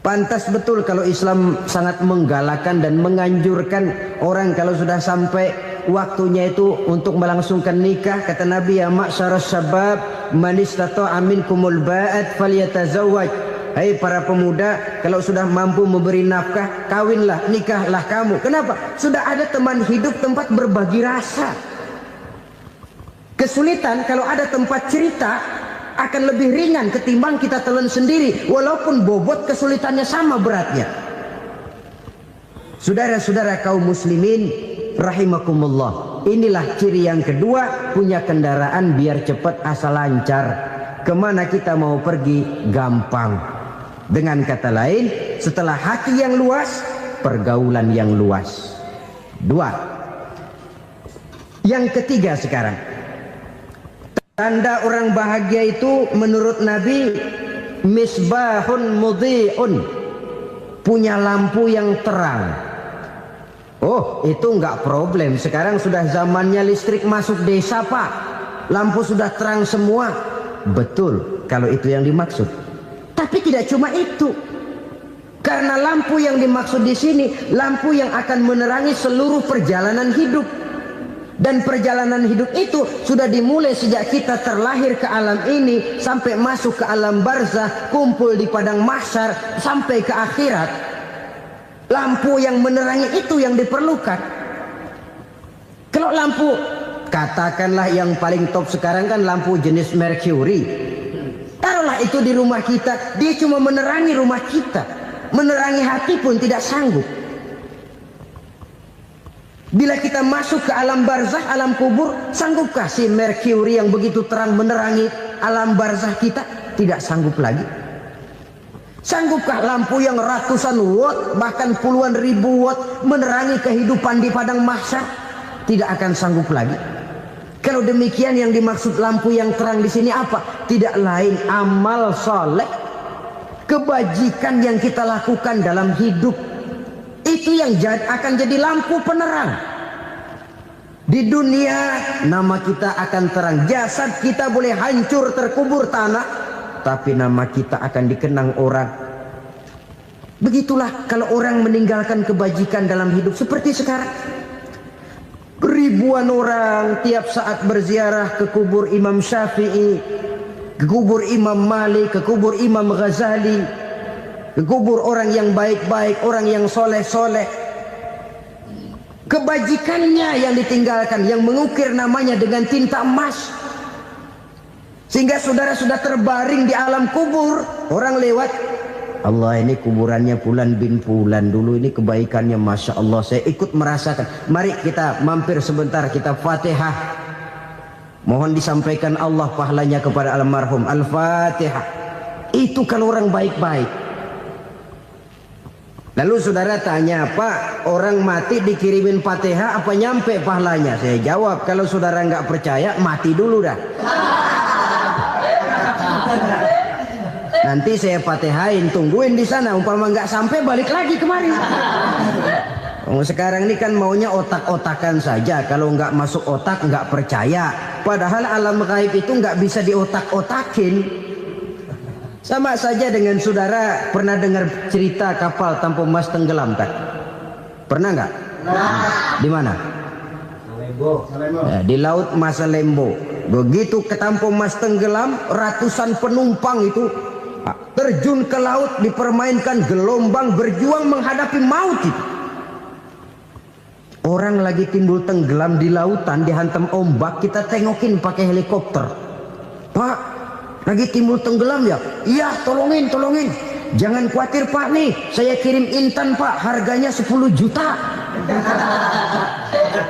Pantas betul kalau Islam sangat menggalakkan dan menganjurkan orang kalau sudah sampai waktunya itu untuk melangsungkan nikah. Kata Nabi, ya ma'syaras syabab man istata'a minkumul ba'at falyatazawwaj. Hai para pemuda, kalau sudah mampu memberi nafkah, kawinlah, nikahlah kamu. Kenapa? Sudah ada teman hidup, tempat berbagi rasa. Kesulitan kalau ada tempat cerita akan lebih ringan ketimbang kita telan sendiri, walaupun bobot kesulitannya sama beratnya. Saudara-saudara kaum muslimin rahimakumullah, inilah ciri yang kedua, punya kendaraan biar cepat asal lancar. Kemana kita mau pergi gampang. Dengan kata lain, setelah hati yang luas, pergaulan yang luas. Dua. Yang ketiga sekarang, tanda orang bahagia itu menurut Nabi, misbahun mudhi'un, punya lampu yang terang. Oh, itu enggak problem. Sekarang sudah zamannya listrik masuk desa, Pak. Lampu sudah terang semua. Betul, kalau itu yang dimaksud. Tapi tidak cuma itu. Karena lampu yang dimaksud di sini, lampu yang akan menerangi seluruh perjalanan hidup. Dan perjalanan hidup itu sudah dimulai sejak kita terlahir ke alam ini, sampai masuk ke alam barzah, kumpul di padang mahsyar, sampai ke akhirat. Lampu yang menerangi itu yang diperlukan. Kalau lampu, katakanlah yang paling top sekarang kan lampu jenis Mercury. Taruhlah itu di rumah kita, dia cuma menerangi rumah kita, menerangi hati pun tidak sanggup. Bila kita masuk ke alam barzah, alam kubur, sanggupkah si Mercury yang begitu terang menerangi alam barzah kita? Tidak sanggup lagi. Sanggupkah lampu yang ratusan watt, bahkan puluhan ribu watt menerangi kehidupan di padang mahsyar? Tidak akan sanggup lagi. Kalau demikian, yang dimaksud lampu yang terang di sini apa? Tidak lain amal soleh, kebajikan yang kita lakukan dalam hidup. Itu yang akan jadi lampu penerang. Di dunia nama kita akan terang. Jasad kita boleh hancur terkubur tanah, tapi nama kita akan dikenang orang. Begitulah kalau orang meninggalkan kebajikan dalam hidup seperti sekarang. Ribuan orang tiap saat berziarah ke kubur Imam Syafi'i, ke kubur Imam Malik, ke kubur Imam Ghazali, ke kubur orang yang baik-baik, orang yang soleh-soleh. Kebajikannya yang ditinggalkan, yang mengukir namanya dengan tinta emas. Sehingga saudara sudah terbaring di alam kubur, orang lewat, Allah, ini kuburannya Fulan bin Fulan, dulu ini kebaikannya Masya Allah, saya ikut merasakan. Mari kita mampir sebentar, kita Fatihah. Mohon disampaikan Allah pahalanya kepada almarhum. Al-Fatihah. Itu kalau orang baik-baik. Lalu saudara tanya, Pak, orang mati dikirimin Fatihah apa nyampe pahalanya? Saya jawab, kalau saudara nggak percaya, mati dulu dah. Nanti saya Fatihain, tungguin di sana. Umpama nggak sampai, balik lagi kemari. Sekarang ini kan maunya otak-otakan saja. Kalau nggak masuk otak, nggak percaya. Padahal alam gaib itu nggak bisa diotak-otakin. Sama saja dengan saudara pernah dengar cerita kapal Tampu Mas tenggelam kan? Pernah nggak? Di mana? Ya, di laut Masalembo. Begitu ke Tampu Mas tenggelam, ratusan penumpang itu terjun ke laut, dipermainkan gelombang, berjuang menghadapi maut itu. Orang lagi timbul tenggelam di lautan, dihantam ombak, kita tengokin pakai helikopter. Pak, lagi timbul tenggelam ya? Iya, tolongin, tolongin. Jangan khawatir Pak nih, saya kirim intan Pak, harganya 10 juta.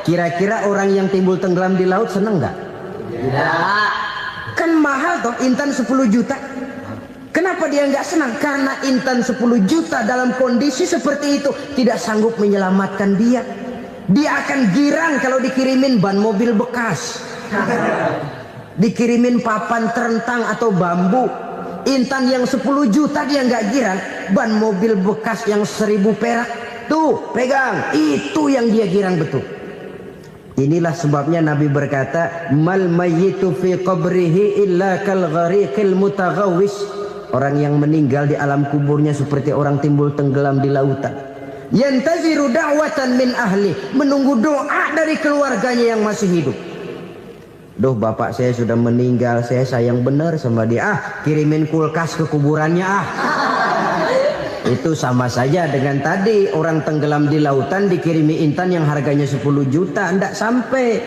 Kira-kira orang yang timbul tenggelam di laut seneng nggak? Tidak. Kan mahal toh intan 10 juta. Kenapa dia nggak senang? Karena intan 10 juta dalam kondisi seperti itu tidak sanggup menyelamatkan dia. Dia akan girang kalau dikirimin ban mobil bekas, dikirimin papan terentang atau bambu. Intan yang 10 juta dia nggak girang. Ban mobil bekas yang 1000 perak, tuh pegang, itu yang dia girang betul. Inilah sebabnya Nabi berkata, mal mayyitu fi qabrihi illa kal ghariqil mutaghawwis. Orang yang meninggal di alam kuburnya seperti orang timbul tenggelam di lautan. Yantaziru da'watan min ahli, menunggu doa dari keluarganya yang masih hidup. Duh, bapak saya sudah meninggal, saya sayang benar sama dia. Kirimin kulkas ke kuburannya Itu sama saja dengan tadi orang tenggelam di lautan dikirimi intan yang harganya 10 juta, tidak sampai.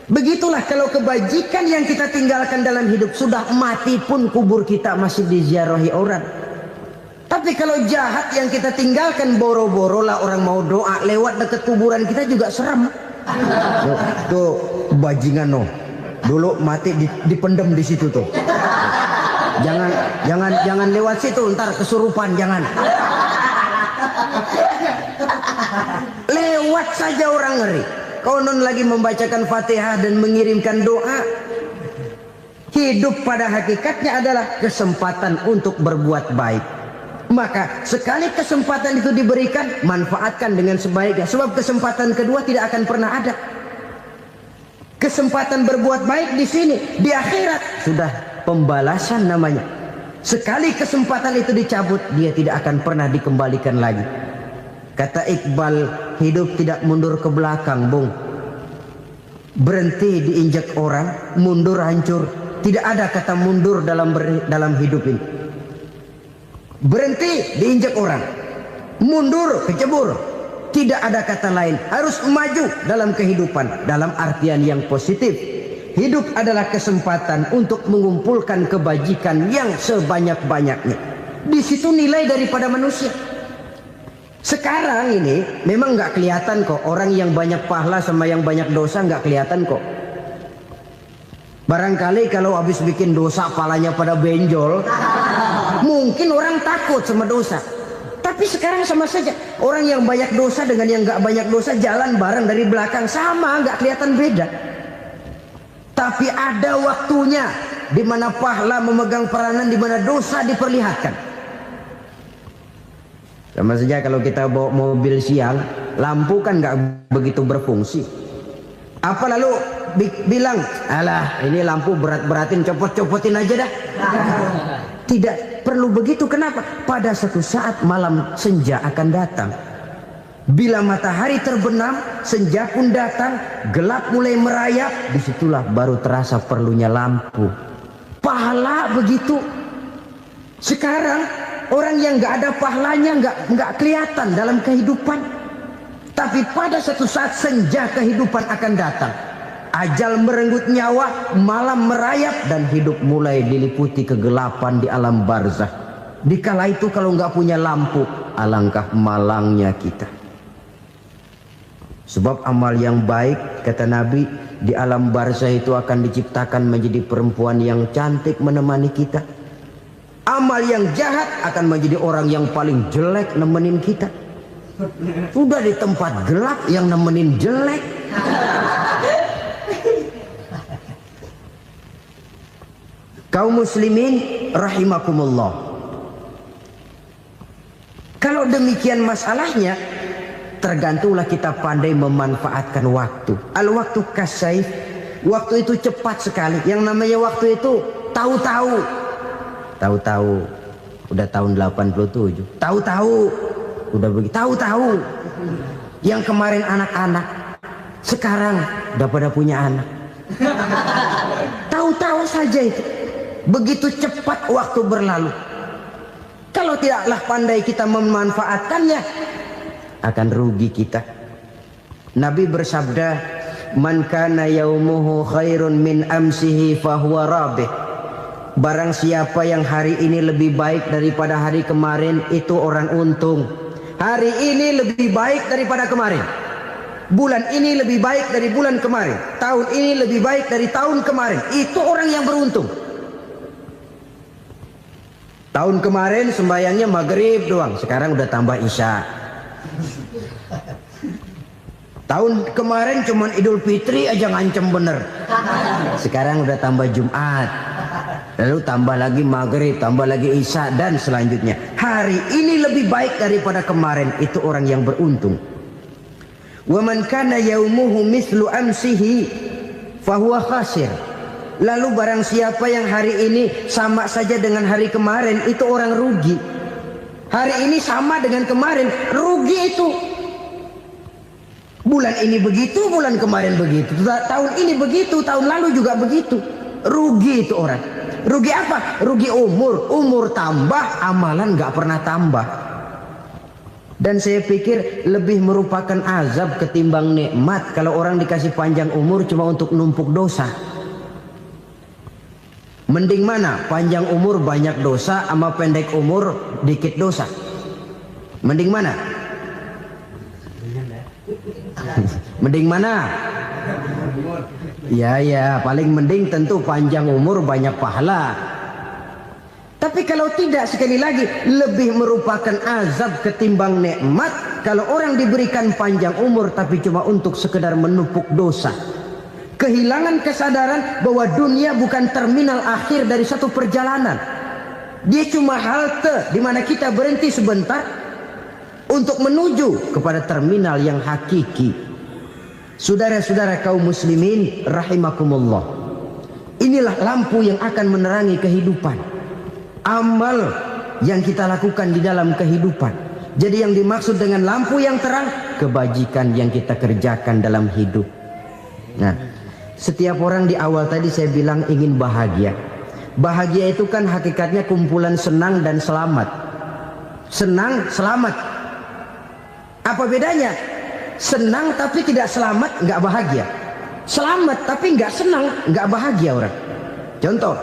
Begitulah kalau kebajikan yang kita tinggalkan dalam hidup, sudah mati pun kubur kita masih diziarahi orang. Tapi kalau jahat yang kita tinggalkan, boro-boro lah orang mau doa lewat dekat kuburan kita juga serem. Tuh bajingan no, dulu mati dipendem di situ tuh. Jangan lewat situ, ntar kesurupan, jangan. Lewat saja orang ngeri. Konon lagi membacakan Fatihah dan mengirimkan doa. Hidup pada hakikatnya adalah kesempatan untuk berbuat baik. Maka sekali kesempatan itu diberikan, manfaatkan dengan sebaiknya. Sebab kesempatan kedua tidak akan pernah ada. Kesempatan berbuat baik di sini, di akhirat sudah pembalasan namanya. Sekali kesempatan itu dicabut, dia tidak akan pernah dikembalikan lagi. Kata Iqbal, hidup tidak mundur ke belakang, Bung. Berhenti diinjak orang, mundur hancur. Tidak ada kata mundur dalam hidup ini. Berhenti diinjak orang, mundur kecebur. Tidak ada kata lain. Harus maju dalam kehidupan, dalam artian yang positif. Hidup adalah kesempatan untuk mengumpulkan kebajikan yang sebanyak-banyaknya. Di situ nilai daripada manusia. Sekarang ini memang nggak kelihatan kok, orang yang banyak pahala sama yang banyak dosa nggak kelihatan kok. Barangkali kalau habis bikin dosa palanya pada benjol, mungkin orang takut sama dosa. Tapi sekarang sama saja, orang yang banyak dosa dengan yang nggak banyak dosa jalan bareng dari belakang, sama, nggak kelihatan beda. Tapi ada waktunya di mana pahala memegang peranan, di mana dosa diperlihatkan. Sama saja kalau kita bawa mobil siang, lampu kan nggak begitu berfungsi. Apa lalu bilang, alah ini lampu berat-beratin, copot-copotin aja dah. Tidak perlu begitu. Kenapa? Pada suatu saat malam senja akan datang. Bila matahari terbenam, senja pun datang, gelap mulai merayap, disitulah baru terasa perlunya lampu. Pahala begitu. Sekarang orang yang nggak ada pahalanya nggak kelihatan dalam kehidupan. Tapi pada suatu saat senja kehidupan akan datang. Ajal merenggut nyawa, malam merayap, dan hidup mulai diliputi kegelapan di alam barzah. Dikala itu kalau nggak punya lampu, alangkah malangnya kita. Sebab amal yang baik, kata Nabi, di alam barzah itu akan diciptakan menjadi perempuan yang cantik menemani kita. Amal yang jahat akan menjadi orang yang paling jelek nemenin kita. Sudah di tempat gelap yang nemenin jelek. Kaum muslimin rahimakumullah. Kalau demikian masalahnya, tergantunglah kita pandai memanfaatkan waktu. Al-waktu kasayf, waktu itu cepat sekali. Yang namanya waktu itu tahu-tahu. Tahu-tahu udah tahun 87. Tahu-tahu udah begitu. Tahu-tahu yang kemarin anak-anak, sekarang udah pada punya anak. Tahu-tahu saja itu. Begitu cepat waktu berlalu. Kalau tidaklah pandai kita memanfaatkannya, akan rugi kita. Nabi bersabda, man kana yaumuhu khairun min amsihi fahuwa rabih. Barang siapa yang hari ini lebih baik daripada hari kemarin, itu orang untung. Hari ini lebih baik daripada kemarin. Bulan ini lebih baik dari bulan kemarin. Tahun ini lebih baik dari tahun kemarin. Itu orang yang beruntung. Tahun kemarin sembayangnya maghrib doang, sekarang udah tambah isya. Tahun kemarin cuman Idul Fitri aja ngancem bener, sekarang udah tambah Jumat, lalu tambah lagi maghrib, tambah lagi isya, dan selanjutnya. Hari ini lebih baik daripada kemarin. Itu orang yang beruntung. Wa man kana yaumuhu mithlu amsihi fahuwa khasir. Lalu barang siapa yang hari ini sama saja dengan hari kemarin, itu orang rugi. Hari ini sama dengan kemarin, rugi itu. Bulan ini begitu, bulan kemarin begitu, tahun ini begitu, tahun lalu juga begitu. Rugi itu orang. Rugi apa? Rugi umur. Umur tambah, amalan gak pernah tambah. Dan saya pikir lebih merupakan azab ketimbang nikmat kalau orang dikasih panjang umur cuma untuk numpuk dosa. Mending mana? Panjang umur banyak dosa sama pendek umur dikit dosa? Mending mana? Mending mana? Ya, paling mending tentu panjang umur banyak pahala. Tapi kalau tidak, sekali lagi, lebih merupakan azab ketimbang nikmat kalau orang diberikan panjang umur tapi cuma untuk sekedar menumpuk dosa. Kehilangan kesadaran bahwa dunia bukan terminal akhir dari satu perjalanan. Dia cuma halte di mana kita berhenti sebentar untuk menuju kepada terminal yang hakiki. Saudara-saudara kaum muslimin rahimakumullah. Inilah lampu yang akan menerangi kehidupan. Amal yang kita lakukan di dalam kehidupan. Jadi yang dimaksud dengan lampu yang terang, kebajikan yang kita kerjakan dalam hidup. Nah, setiap orang di awal tadi saya bilang ingin bahagia. Bahagia itu kan hakikatnya kumpulan senang dan selamat. Senang, selamat. Apa bedanya? Senang tapi tidak selamat, nggak bahagia. Selamat tapi nggak senang, nggak bahagia orang. Contoh,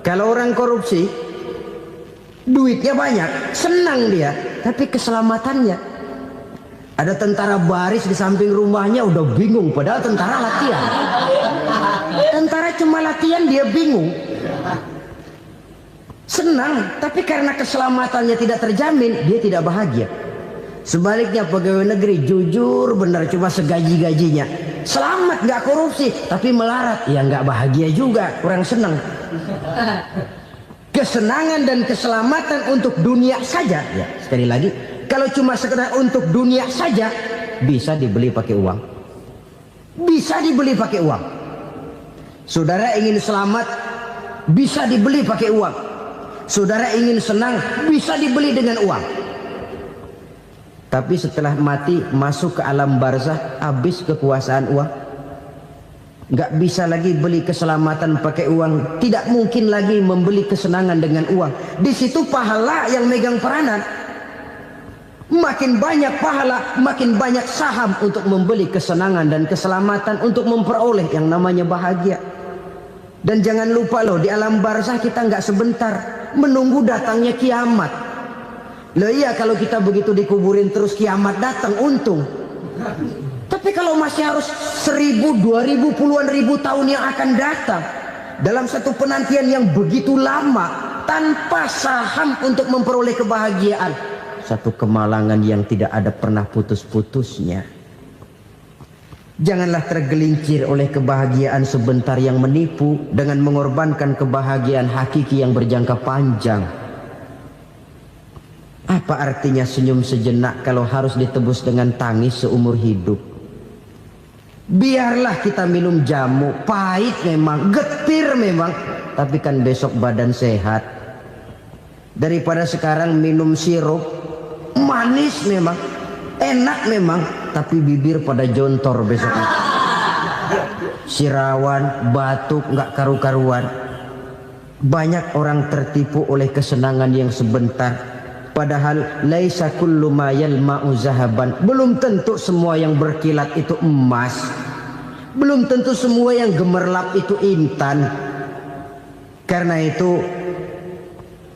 kalau orang korupsi, duitnya banyak, senang dia, tapi keselamatannya. Ada tentara baris di samping rumahnya udah bingung, padahal tentara latihan. Tentara cuma latihan, dia bingung. Senang, tapi karena keselamatannya tidak terjamin, dia tidak bahagia. Sebaliknya pegawai negeri jujur benar, cuma segaji-gajinya. Selamat, nggak korupsi, tapi melarat, ya nggak bahagia juga, kurang senang. Kesenangan dan keselamatan untuk dunia saja, ya sekali lagi, kalau cuma sekedar untuk dunia saja, bisa dibeli pakai uang. Bisa dibeli pakai uang. Saudara ingin selamat, bisa dibeli pakai uang. Saudara ingin senang, bisa dibeli dengan uang. Tapi setelah mati, masuk ke alam barzah, habis kekuasaan uang. Nggak bisa lagi beli keselamatan pakai uang. Tidak mungkin lagi membeli kesenangan dengan uang. Di situ pahala yang megang peranan. Makin banyak pahala, makin banyak saham untuk membeli kesenangan dan keselamatan, untuk memperoleh yang namanya bahagia. Dan jangan lupa loh, di alam barzah kita nggak sebentar, menunggu datangnya kiamat. Loh iya, kalau kita begitu dikuburin terus kiamat datang, untung. Tapi kalau masih harus 1000, 2000, puluhan ribu tahun yang akan datang, dalam satu penantian yang begitu lama, tanpa saham untuk memperoleh kebahagiaan, satu kemalangan yang tidak ada pernah putus-putusnya. Janganlah tergelincir oleh kebahagiaan sebentar yang menipu dengan mengorbankan kebahagiaan hakiki yang berjangka panjang. Apa artinya senyum sejenak kalau harus ditebus dengan tangis seumur hidup? Biarlah kita minum jamu, pahit memang, getir memang, tapi kan besok badan sehat. Daripada sekarang minum sirup, manis memang, enak memang, tapi bibir pada jontor besoknya. Sirawan, batuk, nggak karu-karuan. Banyak orang tertipu oleh kesenangan yang sebentar. Padahal laisa kullu ma yalma'u zahaban. Belum tentu semua yang berkilat itu emas. Belum tentu semua yang gemerlap itu intan. Karena itu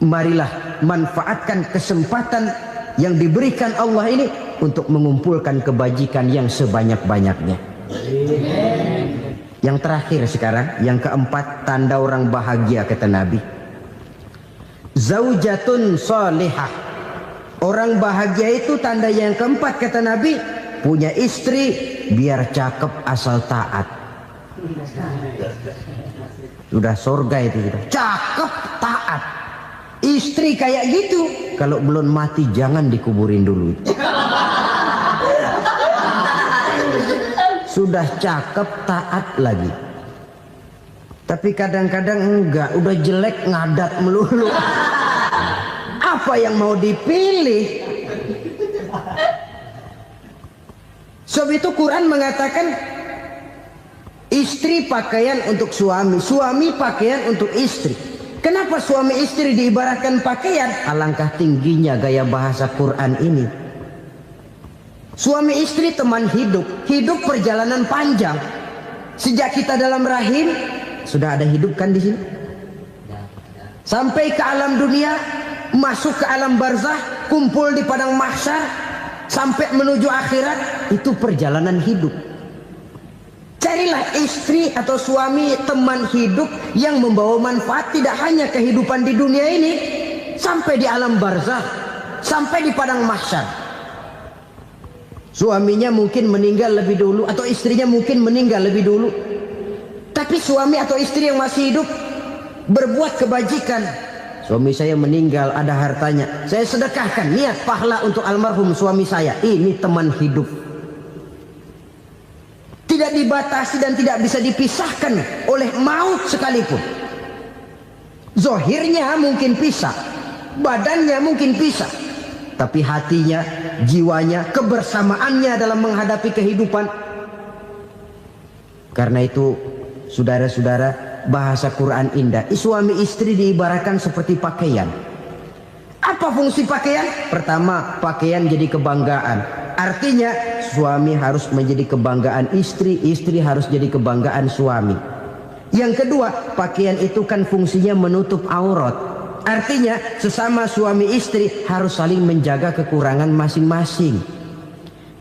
marilah manfaatkan kesempatan yang diberikan Allah ini untuk mengumpulkan kebajikan yang sebanyak-banyaknya. Yang terakhir sekarang, yang keempat, tanda orang bahagia kata Nabi. Zaujatun salihah. Orang bahagia itu tanda yang keempat kata Nabi, punya istri biar cakep asal taat. Sudah surga itu kita. Cakep taat. Istri kayak gitu, kalau belum mati jangan dikuburin dulu. Sudah cakep taat lagi. Tapi kadang-kadang enggak, udah jelek ngadat melulu. Apa yang mau dipilih? Sebab itu Quran mengatakan istri pakaian untuk suami, suami pakaian untuk istri. Kenapa suami istri diibaratkan pakaian? Alangkah tingginya gaya bahasa Quran ini. Suami istri teman hidup, hidup perjalanan panjang. Sejak kita dalam rahim sudah ada hidup kan di sini. Sampai ke alam dunia, masuk ke alam barzah, kumpul di padang mahsyar, sampai menuju akhirat, itu perjalanan hidup. Carilah istri atau suami teman hidup yang membawa manfaat tidak hanya kehidupan di dunia ini, sampai di alam barzah, sampai di padang mahsyar. Suaminya mungkin meninggal lebih dulu atau istrinya mungkin meninggal lebih dulu. Tapi suami atau istri yang masih hidup berbuat kebajikan. Suami saya meninggal, ada hartanya, saya sedekahkan, niat pahala untuk almarhum suami saya. Ini teman hidup. Tidak dibatasi dan tidak bisa dipisahkan oleh maut sekalipun. Zohirnya mungkin pisah, badannya mungkin pisah, tapi hatinya, jiwanya, kebersamaannya dalam menghadapi kehidupan. Karena itu, saudara-saudara, bahasa Quran indah. Suami istri diibaratkan seperti pakaian. Apa fungsi pakaian? Pertama, pakaian jadi kebanggaan. Artinya suami harus menjadi kebanggaan istri, istri harus jadi kebanggaan suami. Yang kedua, pakaian itu kan fungsinya menutup aurat. Artinya sesama suami istri harus saling menjaga kekurangan masing-masing.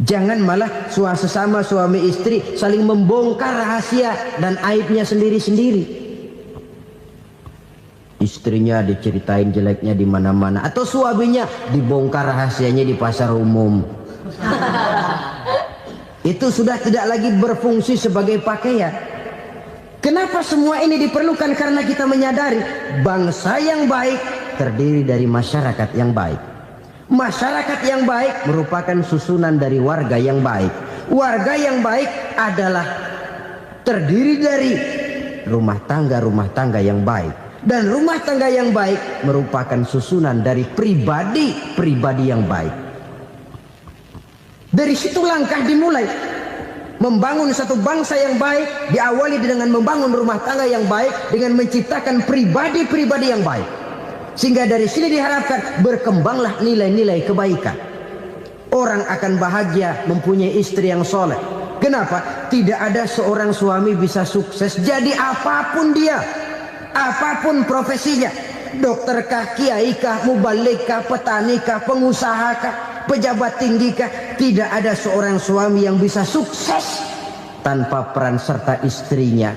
Jangan malah sesama suami istri saling membongkar rahasia dan aibnya sendiri-sendiri. Istrinya diceritain jeleknya di mana-mana, atau suaminya dibongkar rahasianya di pasar umum. Itu sudah tidak lagi berfungsi sebagai pakaian. Kenapa semua ini diperlukan? Karena kita menyadari bangsa yang baik terdiri dari masyarakat yang baik. Masyarakat yang baik merupakan susunan dari warga yang baik. Warga yang baik adalah terdiri dari rumah tangga yang baik. Dan rumah tangga yang baik merupakan susunan dari pribadi yang baik. Dari situ langkah dimulai. Membangun satu bangsa yang baik diawali dengan membangun rumah tangga yang baik, dengan menciptakan pribadi-pribadi yang baik. Sehingga dari sini diharapkan berkembanglah nilai-nilai kebaikan. Orang akan bahagia mempunyai istri yang soleh. Kenapa? Tidak ada seorang suami bisa sukses jadi apapun dia, apapun profesinya. Dokterkah, kiaikah, mubalikah, petanikah, pengusahakah, pejabat tinggikah, tidak ada seorang suami yang bisa sukses tanpa peran serta istrinya.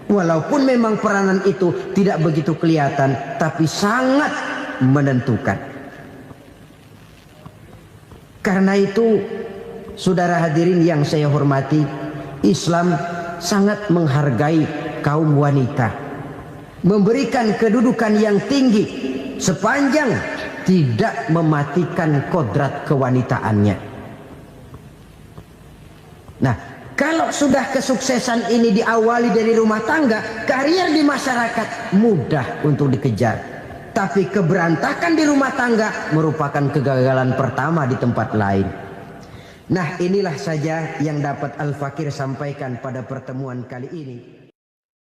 Walaupun memang peranan itu tidak begitu kelihatan, tapi sangat menentukan. Karena itu, saudara hadirin yang saya hormati, Islam sangat menghargai kaum wanita, memberikan kedudukan yang tinggi sepanjang tidak mematikan kodrat kewanitaannya. Nah, kalau sudah kesuksesan ini diawali dari rumah tangga, karier di masyarakat mudah untuk dikejar. Tapi keberantakan di rumah tangga merupakan kegagalan pertama di tempat lain. Nah, inilah saja yang dapat Al-Fakir sampaikan pada pertemuan kali ini.